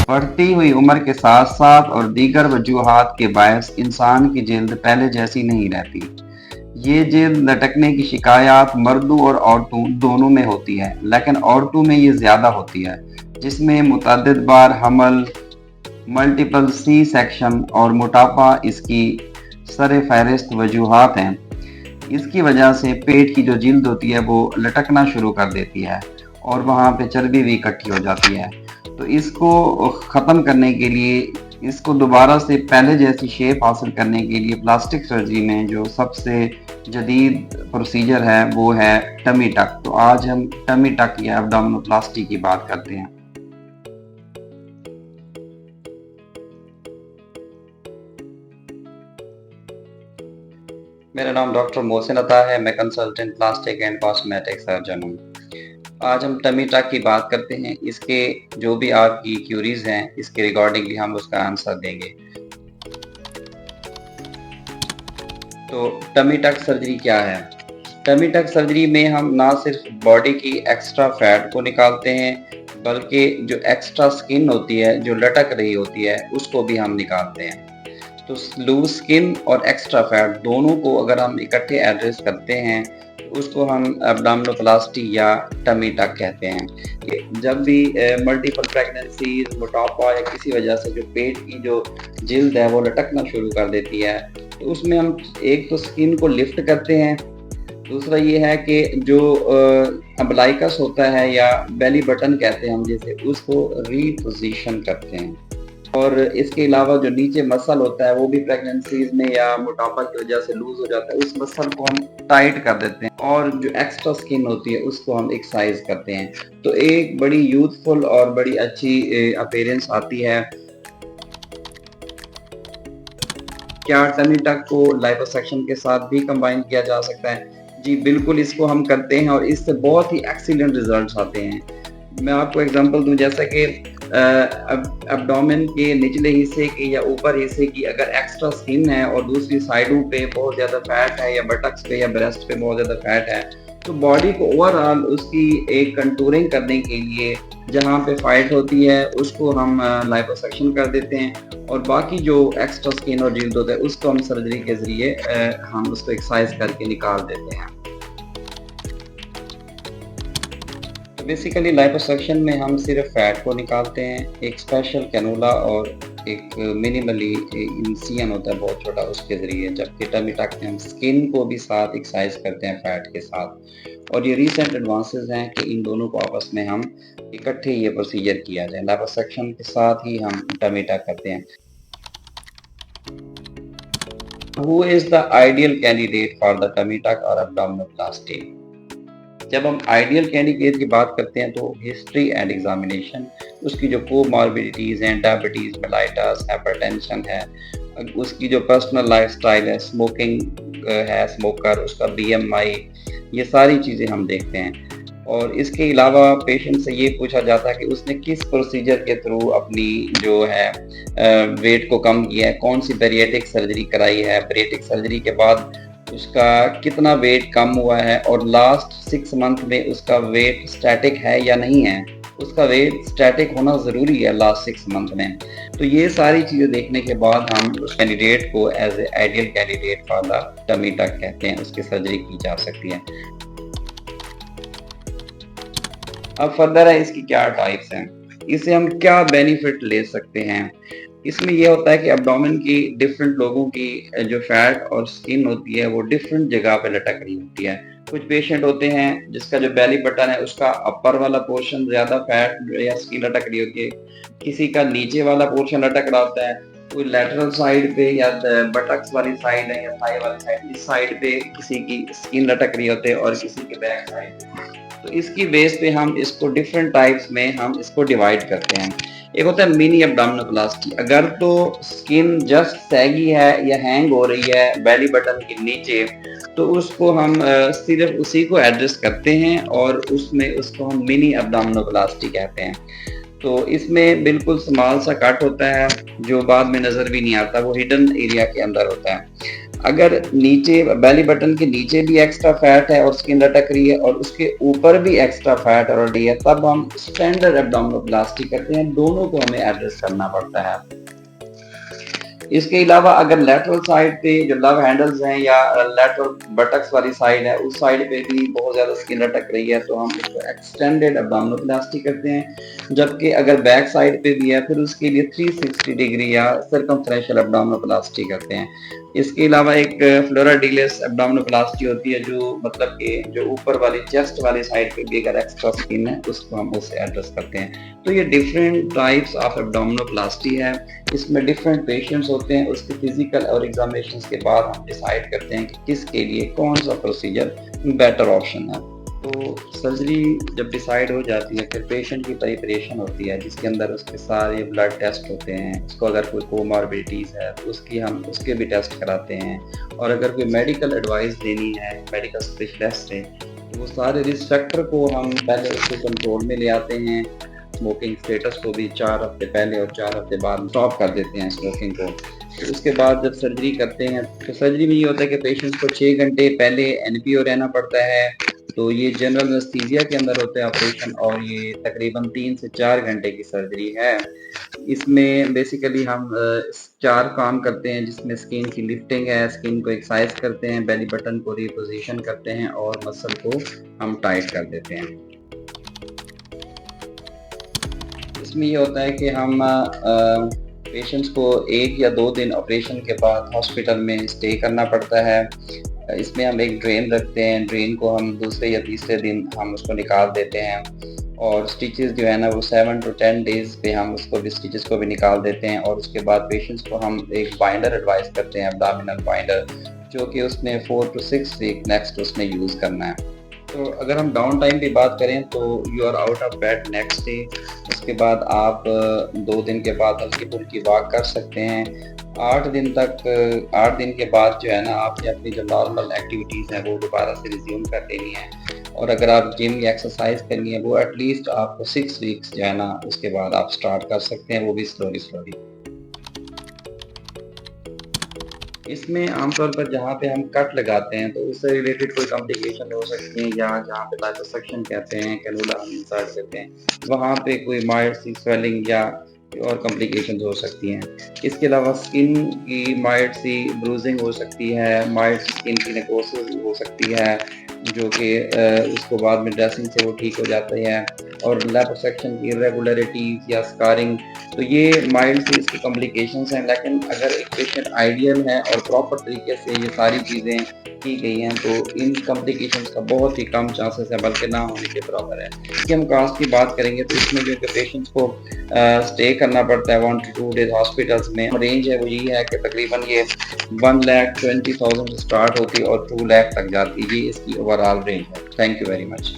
बढ़ती हुई उम्र के साथ साथ और दीगर वजूहात के बायस इंसान की जिल्द पहले जैसी नहीं रहती। ये जिल्द लटकने की शिकायत मर्दों और औरतों दोनों में होती है, लेकिन औरतों में ये ज़्यादा होती है, जिसमें मुतअद्दिद बार हमल, मल्टीपल सी सेक्शन और मोटापा इसकी सर-ए-फ़हरिस्त वजूहात हैं। इसकी वजह से पेट की जो जिल्द होती है वो लटकना शुरू कर देती है और वहाँ पे चर्बी भी इकट्ठी हो जाती है। तो इसको ख़त्म करने के लिए, इसको दोबारा से पहले जैसी शेप हासिल करने के लिए प्लास्टिक सर्जरी में जो सबसे जदीद प्रोसीजर है वो है टमी टक। तो आज हम टमी टक या एब्डोमिनोप्लास्टी की बात करते हैं। मेरा नाम डॉक्टर मोहसिन अता है। मैं consultant plastic and cosmetic surgeon हूँ। आज हम टमी टक की बात करते हैं। इसके जो भी आपकी क्यूरीज हैं इसके रिगार्डिंगली हम उसका आंसर देंगे। तो टमी टक सर्जरी क्या है? टमी टक सर्जरी में हम ना सिर्फ बॉडी की एक्स्ट्रा फैट को निकालते हैं, बल्कि जो एक्स्ट्रा स्किन होती है जो लटक रही होती है उसको भी हम निकालते हैं। तो लूज स्किन और एक्स्ट्रा फैट दोनों को अगर हम इकट्ठे एड्रेस करते हैं तो उसको हम एब्डोमिनोप्लास्टी या टमी टक कहते हैं। जब भी मल्टीपल प्रेगनेंसी, मोटापा या किसी वजह से जो पेट की जो जिल्द है वो लटकना शुरू कर देती है, तो उसमें हम एक तो स्किन को लिफ्ट करते हैं, दूसरा ये है कि जो अम्बिलिकस होता है या बेली बटन कहते हैं हम जिसे, उसको रीपोजिशन करते हैं। और इसके अलावा जो नीचे मसल होता है वो भी प्रेगनेंसीज में या मोटापा की वजह से लूज हो जाता है, उस मसल को हम टाइट कर देते हैं और जो एक्स्ट्रा स्किन होती है उसको हम एक्सरसाइज करते हैं। तो एक बड़ी यूथफुल और बड़ी अच्छी अपीयरेंस आती है। क्या टमी टक को लाइपोसक्शन के साथ भी कंबाइन किया जा सकता है? जी बिल्कुल, इसको हम करते हैं और इससे बहुत ही एक्सीलेंट रिजल्ट्स आते हैं। मैं आपको एग्जांपल दूं, जैसा कि एब्डोमेन के निचले हिस्से की या ऊपर हिस्से की अगर एक्स्ट्रा स्किन है और दूसरी साइडों पे बहुत ज़्यादा फैट है या बटक्स पे या ब्रेस्ट पे बहुत ज़्यादा फैट है, तो बॉडी को ओवरऑल उसकी एक कंटूरिंग करने के लिए जहाँ पे फाइट होती है उसको हम लाइपोसक्शन कर देते हैं और बाकी जो एक्स्ट्रा स्किन और जिल्द होता है उसको हम सर्जरी के ज़रिए हम उसको एक्सरसाइज करके निकाल देते हैं। बेसिकली लाइपोसक्शन में हम सिर्फ फैट को निकालते हैं। एक स्पेशल कैनूला और एक मिनिमली इंसियन होता है बहुत छोटा, उसके ज़रिए। जबकि टमी टक में हम स्किन को भी साथ एक्सरसाइज करते हैं फैट के साथ। और ये रिसेंट एडवांसेस हैं कि इन दोनों को आपस में हम इकट्ठे ये प्रोसीजर किया जाए। लाइपोसक्शन के साथ ही हम टमी टक करते हैं। Who is the ideal candidate for the tummy tuck और abdominoplasty? जब हम आइडियल कैंडिडेट की बात करते हैं तो हिस्ट्री एंड एग्जामिनेशन, उसकी जो कोमॉर्बिडिटीज़ हैं, डायबिटीज़, मेलाइटस, हाइपरटेंशन है, उसकी जो पर्सनल लाइफस्टाइल है, स्मोकिंग है, स्मोकर, उसका बीएमआई, ये सारी चीज़ें हम देखते हैं। और इसके अलावा पेशेंट से ये पूछा जाता है कि उसने किस प्रोसीजर के थ्रू अपनी जो है वेट को कम किया है, कौन सी बैरिएट्रिक सर्जरी कराई है, बैरिएट्रिक सर्जरी के बाद उसका कितना वेट कम हुआ है और लास्ट 6 मंथ में उसका वेट स्टैटिक है या नहीं है। उसका वेट स्टैटिक होना ज़रूरी है लास्ट 6 मंथ में। तो ये सारी चीज़ें देखने के बाद हम उस कैंडिडेट को as a ideal candidate for the tummy tuck कहते हैं, उसकी सर्जरी की जा सकती है। अब फर्दर है इसकी क्या टाइप्स हैं, इससे हम क्या बेनिफिट ले सकते हैं। इसमें यह होता है कि एब्डोमेन की डिफरेंट लोगों की जो फैट और स्किन होती है वो डिफरेंट जगह पे लटक रही होती है। कुछ पेशेंट होते हैं जिसका जो बेली बटन है उसका अपर वाला पोर्शन ज़्यादा फैट या स्किन लटक रही होती है, किसी का नीचे वाला पोर्शन लटक रहा होता है, कोई लैटरल साइड पे या बटक्स वाली साइड है या थाई वाली साइड, इस साइड पे किसी की स्किन लटक रही होती है और किसी के बैक साइड। तो इसकी बेस पे हम इसको डिफरेंट टाइप्स में हम इसको डिवाइड करते हैं। एक होता है मिनी एब्डोमिनोप्लास्टी। अगर तो स्किन जस्ट सैगी है या हैंग हो रही है बेली बटन के नीचे, तो उसको हम सिर्फ उसी को एड्रेस करते हैं और उसमें उसको हम मिनी एब्डोमिनोप्लास्टी कहते हैं। तो इसमें बिल्कुल स्मॉल सा कट होता है जो बाद में नज़र भी नहीं आता, वो हिडन एरिया के अंदर होता है। अगर नीचे बेली बटन के नीचे भी एक्स्ट्रा फैट है और स्किन लटक रही है और उसके ऊपर भी एक्स्ट्रा फैट ऑलरेडी है, तब हम स्टैंडर्ड एब्डोमिनोप्लास्टी करते हैं। दोनों को हमें एड्रेस करना पड़ता है। इसके अलावा अगर लेटरल साइड पे जो लव हैंडल्स हैं या लेटरल बटक्स वाली साइड है, उस साइड पे भी बहुत ज़्यादा स्किन लटक रही है, तो हम उसको एक्सटेंडेड एब्डोमिनोप्लास्टी करते हैं। जबकि अगर बैक साइड पे भी है, फिर उसके लिए 360 डिग्री या सर्कमफ्रेंशियल एब्डोमिनोप्लास्टी करते हैं। इसके अलावा एक फ्लोराडिलस एब्डोमिनोप्लास्टी होती है, जो मतलब कि जो ऊपर वाली चेस्ट वाली साइड पे भी अगर एक्स्ट्रा स्किन है, उसको हम उससे एड्रेस करते हैं। तो ये डिफरेंट टाइप्स ऑफ एब्डोमिनोप्लास्टी है। इसमें डिफरेंट पेशेंट्स होते हैं, उसके फिजिकल और एग्जामिनेशन के बाद हम डिसाइड करते हैं कि किसके लिए कौन सा प्रोसीजर बेटर ऑप्शन है। तो सर्जरी जब डिसाइड हो जाती है, फिर पेशेंट की प्रिपरेशन होती है, जिसके अंदर उसके सारे ब्लड टेस्ट होते हैं। उसको अगर कोई कोमॉर्बिडिटीज़ है तो उसके भी टेस्ट कराते हैं। और अगर कोई मेडिकल एडवाइस देनी है मेडिकल स्पेशलिस्ट से, तो वो सारे रिस्क फैक्टर को हम पहले उसको कंट्रोल में ले आते हैं। स्मोकिंग स्टेटस को भी 4 हफ्ते पहले और 4 हफ्ते बाद स्टॉप कर देते हैं स्मोकिंग को। तो उसके बाद जब सर्जरी करते हैं, तो सर्जरी में ये होता है कि पेशेंट्स को 6 घंटे पहले एनपीओ रहना पड़ता है। तो ये जनरल एनेस्थीसिया के अंदर होता है ऑपरेशन, और ये तकरीबन 3 से 4 घंटे की सर्जरी है। इसमें बेसिकली हम 4 काम करते हैं, जिसमें स्किन की लिफ्टिंग है, स्किन को एक्सरसाइज करते हैं, बेली बटन को रिपोजिशन करते हैं और मसल को हम टाइट कर देते हैं। इसमें ये होता है कि हम पेशेंट्स को 1 या 2 दिन ऑपरेशन के बाद हॉस्पिटल में स्टे करना पड़ता है। इसमें हम एक ड्रेन रखते हैं, ड्रेन को हम दूसरे या तीसरे दिन हम उसको निकाल देते हैं। और स्टिचेस जो है ना, वो 7 to 10 डेज़ पे हम उसको भी स्टिचेस को भी निकाल देते हैं। और उसके बाद पेशेंट्स को हम एक बाइंडर एडवाइस करते हैं, एब्डोमिनल बाइंडर, जो कि उसने 4 to 6 वीक नेक्स्ट उसने यूज़ करना है। तो अगर हम डाउन टाइम की बात करें, तो you are out of bed next day. उसके बाद आप 2 दिन के बाद हल्की फुल्की वॉक कर सकते हैं। 8 दिन के बाद जो है ना, आपने अपनी जो नॉर्मल एक्टिविटीज़ हैं वो दोबारा से रिज्यूम कर लेनी है। और अगर आप जिम या एक्सरसाइज करनी है, वो एटलीस्ट आपको 6 वीक्स जो है ना, उसके बाद आप स्टार्ट कर सकते हैं, वो भी स्लोली। इसमें आमतौर पर जहाँ पे हम कट लगाते हैं, तो उससे रिलेटेड कोई कॉम्प्लिकेशन हो सकती है, या जहाँ पे लाइपोसक्शन कहते हैं, कैनुला हम इंसर्ट करते हैं, वहाँ पे कोई माइल्ड सी स्वेलिंग या और कॉम्प्लिकेशंस हो सकती हैं। इसके अलावा स्किन की माइल्ड सी ब्रूजिंग हो सकती है, माइल्ड स्किन की नेक्रोसिस हो सकती है, जो कि उसको बाद में ड्रेसिंग से वो ठीक हो जाती है। और लिपोसक्शन की इरेगुलरिटीज़ या स्कारिंग, तो ये माइल्ड सी इसकी कॉम्प्लिकेशंस हैं। लेकिन अगर एक पेशेंट आइडियल है और प्रॉपर तरीके से ये सारी चीज़ें की गई हैं, तो इन कॉम्प्लिकेशंस का बहुत ही कम चांसेस है, बल्कि ना होने के बराबर है। इसकी हम कास्ट की बात करेंगे, तो इसमें जो कि पेशेंट्स को स्टे करना पड़ता है 1 to 2 डेज हॉस्पिटल्स में। रेंज है वो यही है कि तकरीबन ये 1,20,000 से स्टार्ट होती है और 2 लाख तक जाती है। ये इसकी ओवरऑल रेंज है। Thank you very much.